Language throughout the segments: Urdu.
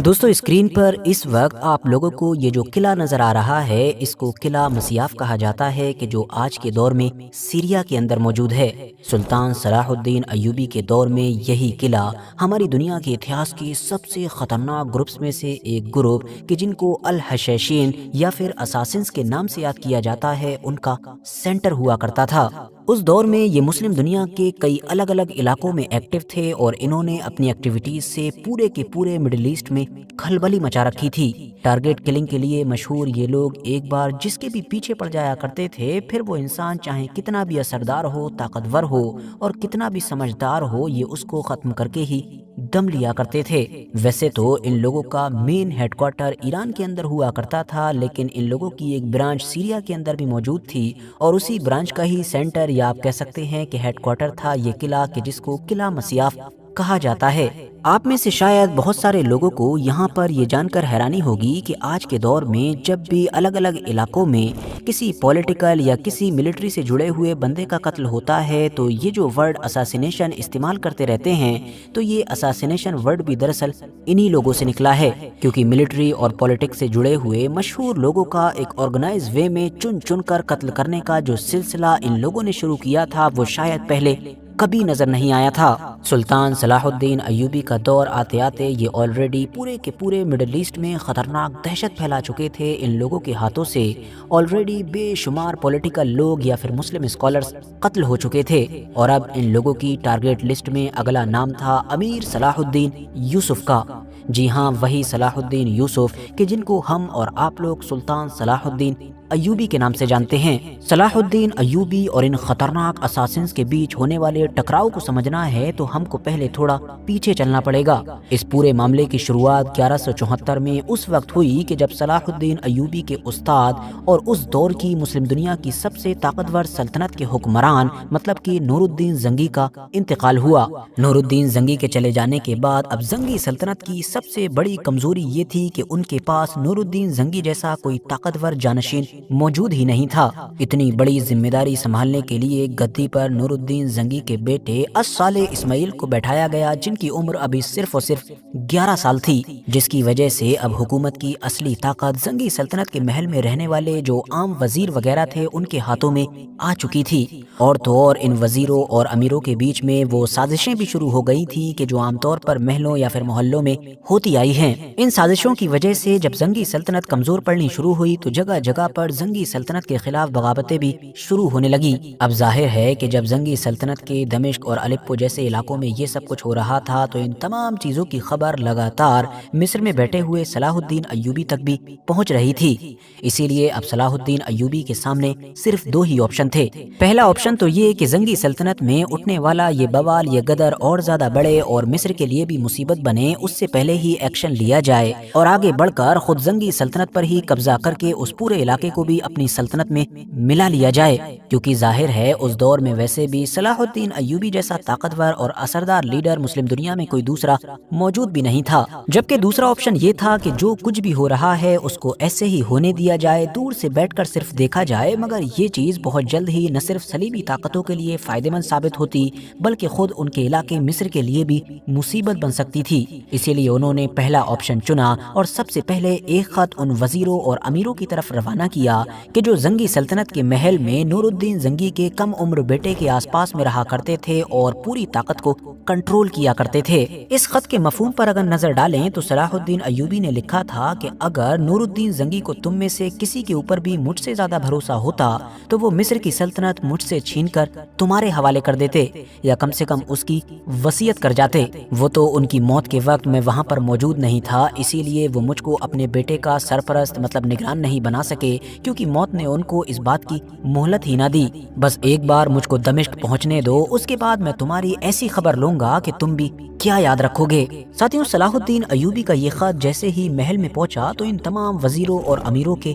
دوستو اسکرین پر اس وقت آپ لوگوں کو یہ جو قلعہ نظر آ رہا ہے اس کو قلعہ مسیاف کہا جاتا ہے کہ جو آج کے دور میں سیریا کے اندر موجود ہے۔ سلطان صلاح الدین ایوبی کے دور میں یہی قلعہ ہماری دنیا کے اتہاس کے سب سے خطرناک گروپس میں سے ایک گروپ کہ جن کو الحشاشین یا پھر اساسنز کے نام سے یاد کیا جاتا ہے ان کا سینٹر ہوا کرتا تھا۔ اس دور میں یہ مسلم دنیا کے کئی الگ الگ علاقوں میں ایکٹیو تھے اور انہوں نے اپنی ایکٹیویٹیز سے پورے کے پورے مڈل ایسٹ میں کھلبلی مچا رکھی تھی۔ ٹارگٹ کلنگ کے لیے مشہور یہ لوگ ایک بار جس کے بھی پیچھے پڑ جایا کرتے تھے پھر وہ انسان چاہے کتنا بھی اثردار ہو، طاقتور ہو اور کتنا بھی سمجھدار ہو یہ اس کو ختم کر کے ہی دم لیا کرتے تھے۔ ویسے تو ان لوگوں کا مین ہیڈ کوارٹر ایران کے اندر ہوا کرتا تھا، لیکن ان لوگوں کی ایک برانچ سیریا کے اندر بھی موجود تھی اور اسی برانچ کا ہی سینٹر یا آپ کہہ سکتے ہیں کہ ہیڈ کوارٹر تھا یہ قلعہ کہ جس کو قلعہ مسیاف کہا جاتا ہے۔ آپ میں سے شاید بہت سارے لوگوں کو یہاں پر یہ جان کر حیرانی ہوگی کہ آج کے دور میں جب بھی الگ الگ علاقوں میں کسی پولیٹیکل یا کسی ملٹری سے جڑے ہوئے بندے کا قتل ہوتا ہے تو یہ جو ورڈ اساسینیشن استعمال کرتے رہتے ہیں تو یہ اساسینیشن ورڈ بھی دراصل انہی لوگوں سے نکلا ہے، کیونکہ ملٹری اور پولیٹکس سے جڑے ہوئے مشہور لوگوں کا ایک آرگنائز وے میں چن چن کر قتل کرنے کا جو سلسلہ ان لوگوں نے شروع کیا تھا وہ شاید پہلے کبھی نظر نہیں آیا تھا۔ سلطان صلاح الدین ایوبی کا دور آتے آتے یہ آلریڈی پورے کے پورے مڈل ایسٹ میں خطرناک دہشت پھیلا چکے تھے۔ ان لوگوں کے ہاتھوں سے آلریڈی بے شمار پولیٹیکل لوگ یا پھر مسلم اسکالرز قتل ہو چکے تھے اور اب ان لوگوں کی ٹارگٹ لسٹ میں اگلا نام تھا امیر صلاح الدین یوسف کا۔ جی ہاں، وہی صلاح الدین یوسف کہ جن کو ہم اور آپ لوگ سلطان صلاح الدین ایوبی کے نام سے جانتے ہیں۔ صلاح الدین ایوبی اور ان خطرناک اساسنز کے بیچ ہونے والے ٹکراؤ کو سمجھنا ہے تو ہم کو پہلے تھوڑا پیچھے چلنا پڑے گا۔ اس پورے معاملے کی شروعات 1174 میں اس وقت ہوئی کہ جب صلاح الدین ایوبی کے استاد اور اس دور کی مسلم دنیا کی سب سے طاقتور سلطنت کے حکمران مطلب کہ نور الدین زنگی کا انتقال ہوا۔ نور الدین زنگی کے چلے جانے کے بعد اب زنگی سلطنت کی سب سے بڑی کمزوری یہ تھی کہ ان کے پاس نور الدین زنگی جیسا کوئی طاقتور جانشین موجود ہی نہیں تھا۔ اتنی بڑی ذمہ داری سنبھالنے کے لیے گدی پر نور الدین زنگی کے بیٹے الصالح اسماعیل کو بیٹھایا گیا جن کی عمر ابھی صرف اور صرف 11 سال تھی، جس کی وجہ سے اب حکومت کی اصلی طاقت زنگی سلطنت کے محل میں رہنے والے جو عام وزیر وغیرہ تھے ان کے ہاتھوں میں آ چکی تھی۔ اور تو اور ان وزیروں اور امیروں کے بیچ میں وہ سازشیں بھی شروع ہو گئی تھی کہ جو عام طور پر محلوں یا پھر محلوں میں ہوتی آئی ہیں۔ ان سازشوں کی وجہ سے جب زنگی سلطنت کمزور پڑنی شروع ہوئی تو جگہ جگہ پر زنگی سلطنت کے خلاف بغاوتیں بھی شروع ہونے لگی۔ اب ظاہر ہے کہ جب زنگی سلطنت کے دمشق اور الپو جیسے علاقوں میں یہ سب کچھ ہو رہا تھا تو ان تمام چیزوں کی خبر لگاتار مصر میں بیٹھے ہوئے صلاح الدین ایوبی تک بھی پہنچ رہی تھی۔ اسی لیے اب صلاح الدین ایوبی کے سامنے صرف دو ہی آپشن تھے۔ پہلا آپشن تو یہ کہ زنگی سلطنت میں اٹھنے والا یہ بوال یہ غدر اور زیادہ بڑے اور مصر کے لیے بھی مصیبت بنے اس سے پہلے ہی ایکشن لیا جائے اور آگے بڑھ کر خود زنگی سلطنت پر ہی قبضہ کر کے اس پورے علاقے کو بھی اپنی سلطنت میں ملا لیا جائے، کیونکہ ظاہر ہے اس دور میں ویسے بھی صلاح الدین ایوبی جیسا طاقتور اور اثردار لیڈر مسلم دنیا میں کوئی دوسرا موجود بھی نہیں تھا۔ جبکہ دوسرا آپشن یہ تھا کہ جو کچھ بھی ہو رہا ہے اس کو ایسے ہی ہونے دیا جائے، دور سے بیٹھ کر صرف دیکھا جائے، مگر یہ چیز بہت جلد ہی نہ صرف صلیبی طاقتوں کے لیے فائدہ مند ثابت ہوتی بلکہ خود ان کے علاقے مصر کے لیے بھی مصیبت بن سکتی تھی۔ اسی لیے انہوں نے پہلا آپشن چنا اور سب سے پہلے ایک خط ان وزیروں اور امیروں کی طرف روانہ کیا کہ جو زنگی سلطنت کے محل میں نور الدین زنگی کے کم عمر بیٹے کے آس پاس میں رہا کرتے تھے اور پوری طاقت کو کنٹرول کیا کرتے تھے۔ اس خط کے مفہوم پر اگر نظر ڈالیں تو صلاح الدین ایوبی نے لکھا تھا کہ اگر نور الدین زنگی کو تم میں سے کسی کے اوپر بھی مجھ سے زیادہ بھروسہ ہوتا تو وہ مصر کی سلطنت مجھ سے چھین کر تمہارے حوالے کر دیتے یا کم سے کم اس کی وصیت کر جاتے۔ وہ تو ان کی موت کے وقت میں وہاں پر موجود نہیں تھا، اسی لیے وہ مجھ کو اپنے بیٹے کا سرپرست مطلب نگران نہیں بنا سکے، کیونکہ موت نے ان کو اس بات کی مہلت ہی نہ دی۔ بس ایک بار مجھ کو دمشق پہنچنے دو، اس کے بعد میں تمہاری ایسی خبر لوں گا کہ تم بھی کیا یاد رکھو گے۔ ساتھیوں، صلاح الدین ایوبی کا یہ خط جیسے ہی محل میں پہنچا تو ان تمام وزیروں اور امیروں کے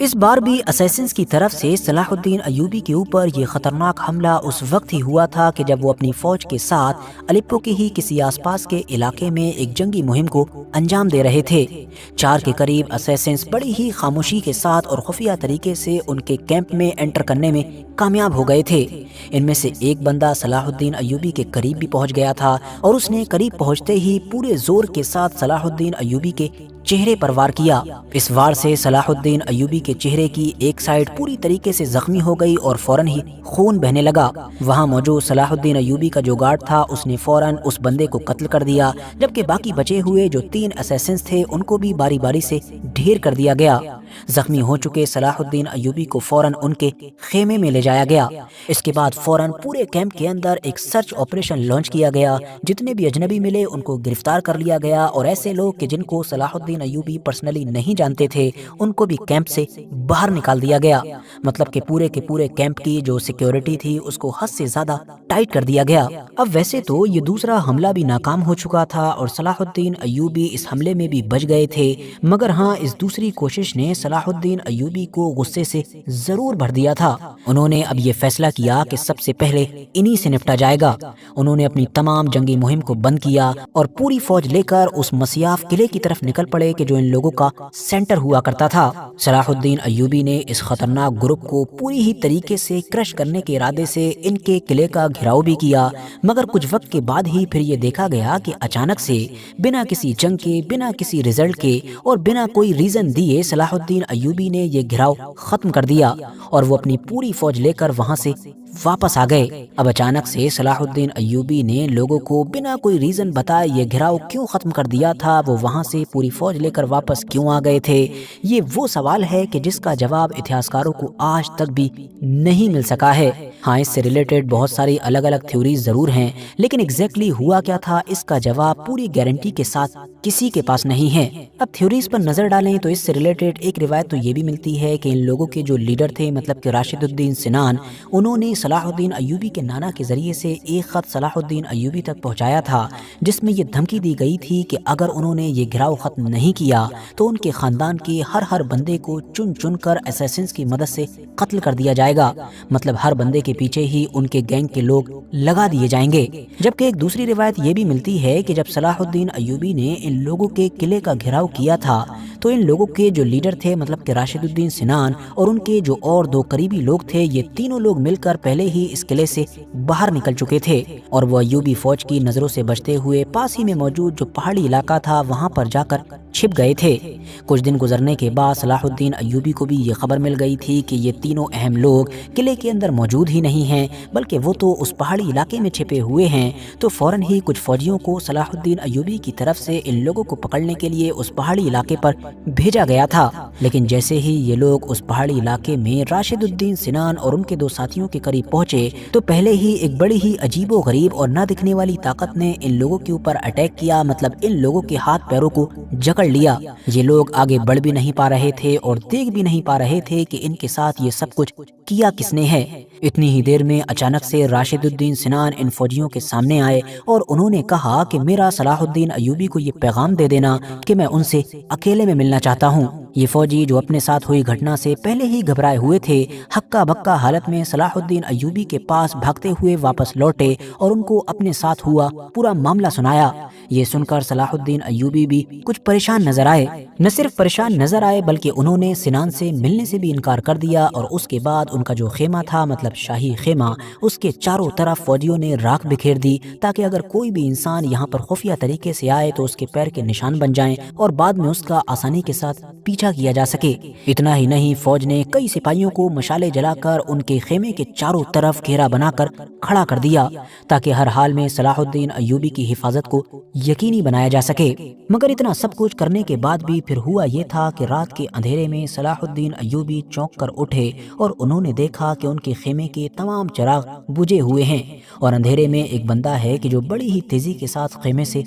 اس بار بھی اسیسنز کی طرف سے صلاح الدین ایوبی کے اوپر یہ خطرناک حملہ اس وقت ہی ہوا تھا کہ جب وہ اپنی فوج کے ساتھ الیپو کے ہی کسی آس پاس کے علاقے میں ایک جنگی مہم کو انجام دے رہے تھے۔ 4 کے قریب اسیسنز بڑی ہی خاموشی کے ساتھ اور خفیہ طریقے سے ان کے کیمپ میں انٹر کرنے میں کامیاب ہو گئے تھے۔ ان میں سے ایک بندہ صلاح الدین ایوبی کے قریب بھی پہنچ گیا تھا اور اس نے قریب پہنچتے ہی پورے زور کے ساتھ صلاح الدین ایوبی کے چہرے پر وار کیا۔ اس وار سے صلاح الدین ایوبی کے چہرے کی ایک سائیڈ پوری طریقے سے زخمی ہو گئی اور فوراً ہی خون بہنے لگا۔ وہاں موجود صلاح الدین ایوبی کا جو گارڈ تھا اس نے فوراً اس بندے کو قتل کر دیا، جبکہ باقی بچے ہوئے جو 3 اسیسنز تھے ان کو بھی باری باری سے ڈھیر کر دیا گیا۔ زخمی ہو چکے صلاح الدین ایوبی کو فوراً ان کے خیمے میں لے جایا گیا۔ اس کے بعد فوراً پورے کیمپ کے اندر ایک سرچ آپریشن لانچ کیا گیا۔ جتنے بھی اجنبی ملے ان کو گرفتار کر لیا گیا اور ایسے لوگ کہ جن کو صلاح الدین ایوبی پرسنلی نہیں جانتے تھے ان کو بھی کیمپ سے باہر نکال دیا گیا۔ مطلب کہ پورے کے پورے کیمپ کی جو سیکیورٹی تھی اس کو حد سے زیادہ ٹائٹ کر دیا گیا۔ اب ویسے تو یہ دوسرا حملہ بھی ناکام ہو چکا تھا اور صلاح الدین ایوبی اس حملے میں بھی بچ گئے تھے، مگر ہاں اس دوسری کوشش نے صلاح الدین ایوبی کو غصے سے ضرور بھر دیا تھا۔ انہوں نے اب یہ فیصلہ کیا کہ سب سے پہلے انہی سے نپٹا جائے گا۔ انہوں نے اپنی تمام جنگی مہم کو بند کیا اور پوری فوج لے کر اس مسیاف قلعے کی طرف نکل پڑے کہ جو ان لوگوں کا سینٹر ہوا کرتا تھا۔ صلاح الدین ایوبی نے اس خطرناک گروپ کو پوری ہی طریقے سے کرش کرنے کے ارادے سے ان کے قلعے کا گھیراؤ بھی کیا، مگر کچھ وقت کے بعد ہی پھر یہ دیکھا گیا کہ اچانک سے بنا کسی جنگ کے، بنا کسی رزلٹ کے اور بنا کوئی ریزن دیے صلاح الدین ایوبی نے یہ گھیراؤ ختم کر دیا اور وہ اپنی پوری فوج لے کر وہاں سے واپس آ گئے۔ اب اچانک سے صلاح الدین ایوبی نے لوگوں کو بنا کوئی ریزن بتائے یہ گھیراؤ کیوں ختم کر دیا تھا، وہ وہاں سے پوری فوج لے کر واپس کیوں آ گئے تھے، یہ وہ سوال ہے کہ جس کا جواب اتہاسکاروں کو آج تک بھی نہیں مل سکا ہے۔ ہاں اس سے ریلیٹڈ بہت ساری الگ الگ تھیوریز ضرور ہیں، لیکن ایگزیکٹلی ہوا کیا تھا اس کا جواب پوری گارنٹی کے ساتھ کسی کے پاس نہیں ہے۔ اب تھیوریز پر نظر ڈالیں تو اس سے ریلیٹڈ ایک روایت تو یہ بھی ملتی ہے کہ ان لوگوں کے جو لیڈر تھے مطلب کہ راشد الدین سنان، انہوں نے صلاح الدین ایوبی کے نانا کے ذریعے سے ایک خط صلاح الدین ایوبی تک پہنچایا تھا جس میں یہ دھمکی دی گئی تھی کہ اگر انہوں نے یہ گھیراؤ ختم نہیں کیا تو ان کے خاندان کے ہر بندے کو چن چن کر اسیسنز کی مدد سے قتل کر دیا جائے گا، مطلب ہر بندے کے پیچھے ہی ان کے گینگ کے لوگ لگا دیے جائیں گے۔ جبکہ ایک دوسری روایت یہ بھی ملتی ہے کہ جب صلاح الدین ایوبی نے ان لوگوں کے قلعے کا گھیراؤ کیا تھا تو ان لوگوں کے جو لیڈر تھے مطلب کہ راشد الدین سنان اور ان کے جو اور 2 قریبی لوگ تھے، یہ تینوں لوگ مل کر پہلے ہی اس قلعے سے باہر نکل چکے تھے اور وہ ایوبی فوج کی نظروں سے بچتے ہوئے پاس ہی میں موجود جو پہاڑی علاقہ تھا وہاں پر جا کر چھپ گئے تھے۔ کچھ دن گزرنے کے بعد صلاح الدین ایوبی کو بھی یہ خبر مل گئی تھی کہ یہ تینوں اہم لوگ قلعے کے اندر موجود ہی نہیں ہیں بلکہ وہ تو اس پہاڑی علاقے میں چھپے ہوئے ہیں، تو فوراً ہی کچھ فوجیوں کو صلاح الدین ایوبی کی طرف سے ان لوگوں کو پکڑنے کے لیے اس پہاڑی علاقے پر بھیجا گیا تھا۔ لیکن جیسے ہی یہ لوگ اس پہاڑی علاقے میں راشد الدین سنان اور ان کے 2 ساتھیوں کے قریب پہنچے تو پہلے ہی ایک بڑی ہی عجیب و غریب اور نہ دکھنے والی طاقت نے ان لوگوں کے اوپر اٹیک کیا، مطلب ان لوگوں کے ہاتھ پیروں کو جکڑ لیا۔ یہ لوگ آگے بڑھ بھی نہیں پا رہے تھے اور دیکھ بھی نہیں پا رہے تھے کہ ان کے ساتھ یہ سب کچھ کیا کس نے ہے۔ اتنی ہی دیر میں اچانک سے راشد الدین سنان ان فوجیوں کے سامنے آئے اور انہوں نے کہا کہ میرا صلاح الدین ایوبی کو یہ پیغام دے دینا کہ میں ان سے اکیلے میں ملنا چاہتا ہوں۔ یہ فوجی جو اپنے ساتھ ہوئی گھٹنا سے پہلے ہی گھبرائے ہوئے تھے، ہکا بکا حالت میں صلاح الدین ایوبی کے پاس بھاگتے ہوئے واپس لوٹے اور ان کو اپنے ساتھ ہوا پورا معاملہ سنایا۔ یہ سن کر صلاح الدین ایوبی بھی کچھ پریشان نظر آئے، نہ صرف پریشان نظر آئے بلکہ انہوں نے سنان سے ملنے سے بھی انکار کر دیا اور اس کے بعد ان کا جو خیمہ تھا مطلب شاہی خیمہ، اس کے چاروں طرف فوجیوں نے راکھ بکھیر دی تاکہ اگر کوئی بھی انسان یہاں پر خفیہ طریقے سے آئے تو اس کے پیر کے نشان بن جائیں اور بعد میں اس کا آسانی کے ساتھ پیچھا کیا جا سکے۔ اتنا ہی نہیں، فوج نے کئی سپاہیوں کو مشالے جلا کر ان کے خیمے کے چاروں طرف گھیرا بنا کر کھڑا کر دیا تاکہ ہر حال میں صلاح الدین ایوبی کی حفاظت کو یقینی بنایا جا سکے۔ مگر اتنا سب کچھ کرنے کے بعد بھی پھر ہوا یہ تھا کہ رات کے اندھیرے میں صلاح الدین ایوبی چونک کر اٹھے اور انہوں نے دیکھا کہ ان کے خیمے کے تمام چراغ بجھے ہوئے ہیں اور اندھیرے میں ایک بندہ ہے کہ جو بڑی ہی تیزی کے ساتھ خیمے سے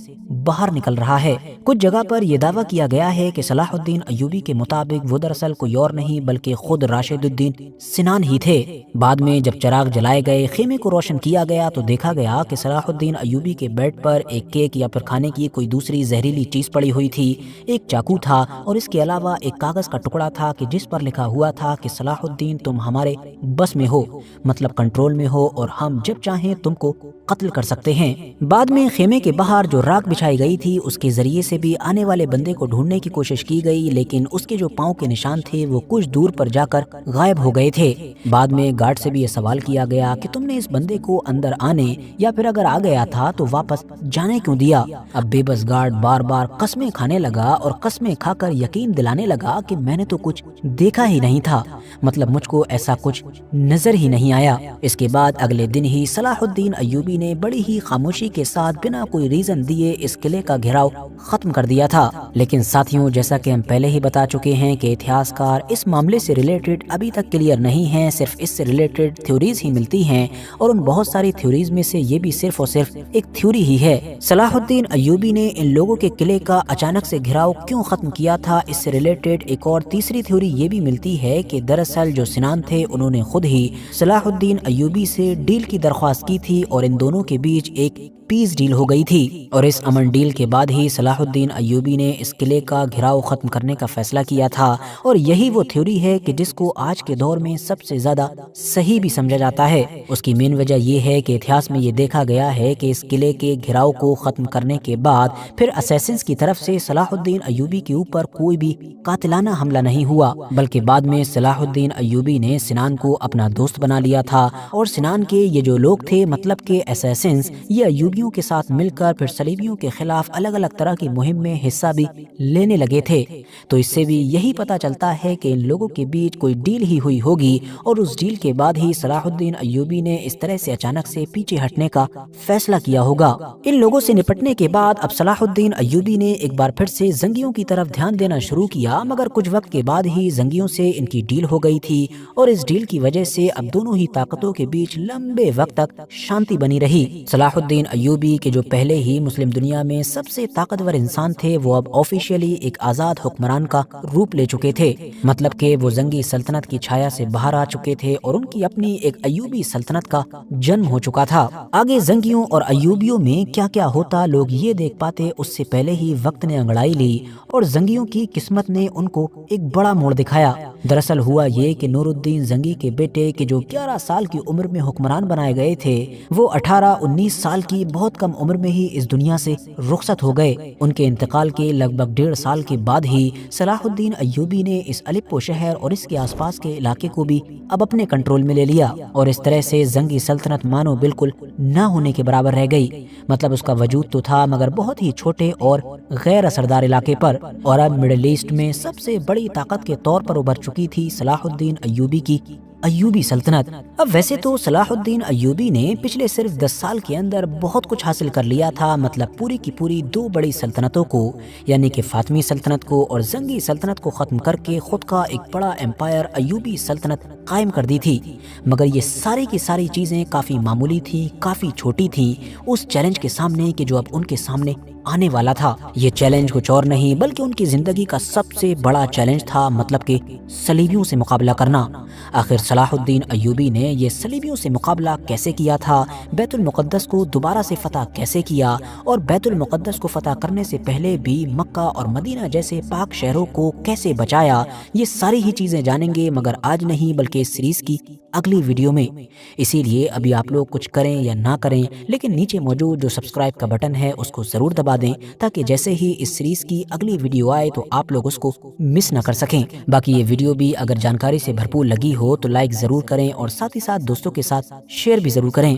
باہر نکل رہا ہے۔ کچھ جگہ پر یہ دعویٰ کیا گیا ہے کہ صلاح الدین ایوبی کے مطابق وہ دراصل کوئی اور نہیں بلکہ خود راشد الدین سنان ہی تھے۔ بعد میں جب چراغ جلائے گئے، خیمے کو روشن کیا گیا تو دیکھا گیا کہ صلاح الدین ایوبی کے بیڈ پر ایک کیک یا پھر کھانے کی کوئی دوسری زہریلی چیز پڑی ہوئی تھی، ایک چاقو تھا اور اس کے علاوہ ایک کاغذ کا ٹکڑا تھا کہ جس پر لکھا ہوا تھا کہ صلاح الدین تم ہمارے بس میں ہو، مطلب کنٹرول میں ہو، اور ہم جب چاہیں تم کو قتل کر سکتے ہیں۔ بعد میں خیمے کے باہر جو راکھ بچھائی گئی تھی اس کے ذریعے سے بھی آنے والے بندے کو ڈھونڈنے کی کوشش کی گئی، لیکن اس کے جو پاؤں کے نشان تھے وہ کچھ دور پر جا کر غائب ہو گئے تھے۔ بعد میں گارڈ سے بھی یہ سوال کیا گیا کہ تم نے اس بندے کو اندر آنے یا پھر اگر آ گیا تھا تو واپس جانے کیوں دیا؟ اب بے بس گارڈ بار بار قسمیں کھانے لگا اور قسمیں کھا کر یقین دلانے لگا کہ میں نے تو کچھ دیکھا ہی نہیں تھا، مطلب مجھ کو ایسا کچھ نظر ہی نہیں آیا۔ اس کے بعد اگلے دن ہی صلاح الدین ایوبی نے بڑی ہی خاموشی کے ساتھ بنا کوئی ریزن دیے اس قلعے کا گھیراؤ ختم کر دیا تھا۔ لیکن ساتھیوں، جیسا کہ ہم پہلے ہی بتا چکے ہیں کہ اتہاس کار اس معاملے سے ریلیٹڈ ابھی تک کلیئر نہیں ہیں، صرف اس سے ریلیٹڈ تھیوریز ہی ملتی ہیں، اور ان بہت ساری تھیوریز میں سے یہ بھی صرف اور صرف ایک تھیوری ہی ہے۔ صلاح الدین ایوبی نے ان لوگوں کے قلعے کا اچانک سے گھیراؤ کیوں ختم کیا تھا، اس سے ریلیٹڈ ایک اور تیسری تھیوری یہ بھی ملتی ہے کہ دراصل جو سنان تھے انہوں نے خود ہی صلاح الدین ایوبی سے ڈیل کی درخواست کی تھی اور ان دونوں کے بیچ ایک پیس ڈیل ہو گئی تھی، اور اس امن ڈیل کے بعد ہی صلاح الدین ایوبی نے اس قلعے کا گھیراؤ ختم کرنے کا فیصلہ کیا تھا، اور یہی وہ تھیوری ہے کہ جس کو آج کے دور میں سب سے زیادہ صحیح بھی سمجھا جاتا ہے۔ اس کی مین وجہ یہ ہے کہ اتہاس میں یہ دیکھا گیا ہے کہ اس قلعے کے گھیراؤ کو ختم کرنے کے بعد پھر اسیسنز کی طرف سے صلاح الدین ایوبی کے اوپر کوئی بھی قاتلانہ حملہ نہیں ہوا، بلکہ بعد میں صلاح الدین ایوبی نے سنان کو اپنا دوست بنا لیا تھا، اور سنان کے یہ جو لوگ تھے مطلب کہ اسیسنز، یہ ایوبیوں کے ساتھ مل کر پھر صلیبیوں کے خلاف الگ الگ طرح کی مہم میں حصہ بھی لینے لگے تھے۔ تو اس سے بھی یہی پتہ چلتا ہے کہ ان لوگوں کے بیچ کوئی ڈیل ہی ہوئی ہوگی، اور اس ڈیل کے بعد ہی صلاح الدین ایوبی نے اس طرح سے اچانک سے پیچھے ہٹنے کا فیصلہ کیا ہوگا۔ ان لوگوں سے نپٹنے کے بعد اب صلاح الدین ایوبی نے ایک بار پھر سے زنگیوں کی طرف دھیان دینا شروع کیا، مگر کچھ وقت کے بعد ہی زنگیوں سے ان کی ڈیل ہو گئی تھی، اور اس ڈیل کی وجہ سے اب دونوں ہی طاقتوں کے بیچ لمبے وقت تک شانتی بنی رہی۔ صلاح الدین ایوبی کے جو پہلے ہی مسلم دنیا میں سب سے طاقتور انسان تھے، وہ اب آفیشیلی ایک آزاد حکمران کا روپ لے چکے تھے، مطلب کہ وہ زنگی سلطنت کی چھایا سے باہر آ چکے تھے اور ان کی اپنی ایک ایوبی سلطنت کا جنم ہو چکا تھا۔ آگے زنگیوں اور ایوبیوں میں کیا کیا ہوتا لوگ یہ دیکھ پاتے اس سے پہلے ہی وقت نے انگڑائی لی، اور زنگیوں کی قسمت نے ان کو ایک بڑا موڑ دکھایا۔ دراصل ہوا یہ کہ نور الدین زنگی کے بیٹے کے جو 11 سال کی عمر میں حکمران بنائے گئے تھے، وہ 18-19 سال کی بہت کم عمر میں ہی اس دنیا سے رخصت ہو گئے۔ ان کے انتقال کے لگ بھگ 1.5 سال کے بعد ہی صلاح الدین ایوبی نے اس الیپو شہر اور اس کے آس پاس کے علاقے کو بھی اب اپنے کنٹرول میں لے لیا، اور اس طرح سے زنگی سلطنت مانو بالکل نہ ہونے کے برابر رہ گئی، مطلب اس کا وجود تو تھا مگر بہت ہی چھوٹے اور غیر اثردار علاقے پر، اور اب مڈل ایسٹ میں سب سے بڑی طاقت کے طور پر ابھر چکی تھی صلاح الدین ایوبی کی ایوبی سلطنت۔ اب ویسے تو صلاح الدین ایوبی نے پچھلے صرف 10 سال کے اندر بہت کچھ حاصل کر لیا تھا، مطلب پوری کی پوری 2 بڑی سلطنتوں کو، یعنی کہ فاطمی سلطنت کو اور زنگی سلطنت کو ختم کر کے خود کا ایک بڑا امپائر ایوبی سلطنت قائم کر دی تھی، مگر یہ ساری کی ساری چیزیں کافی معمولی تھی، کافی چھوٹی تھی اس چیلنج کے سامنے کہ جو اب ان کے سامنے آنے والا تھا۔ یہ چیلنج کچھ اور نہیں بلکہ ان کی زندگی کا سب سے بڑا چیلنج تھا، مطلب کہ صلیبیوں سے مقابلہ کرنا۔ آخر صلاح الدین ایوبی نے یہ صلیبیوں سے مقابلہ کیسے کیا تھا، بیت المقدس کو دوبارہ سے فتح کیسے کیا، اور بیت المقدس کو فتح کرنے سے پہلے بھی مکہ اور مدینہ جیسے پاک شہروں کو کیسے بچایا، یہ ساری ہی چیزیں جانیں گے، مگر آج نہیں بلکہ اس سیریز کی اگلی ویڈیو میں۔ اسی لیے ابھی آپ لوگ کچھ کریں یا نہ کریں، لیکن نیچے موجود جو سبسکرائب کا بٹن ہے اس کو ضرور دبا دیں، تاکہ جیسے ہی اس سیریز کی اگلی ویڈیو آئے تو آپ لوگ اس کو مس نہ کر سکیں۔ باقی یہ ویڈیو بھی اگر جانکاری سے بھرپور لگی ہو تو لائک ضرور کریں، اور ساتھ ہی ساتھ دوستوں کے ساتھ شیئر بھی ضرور کریں۔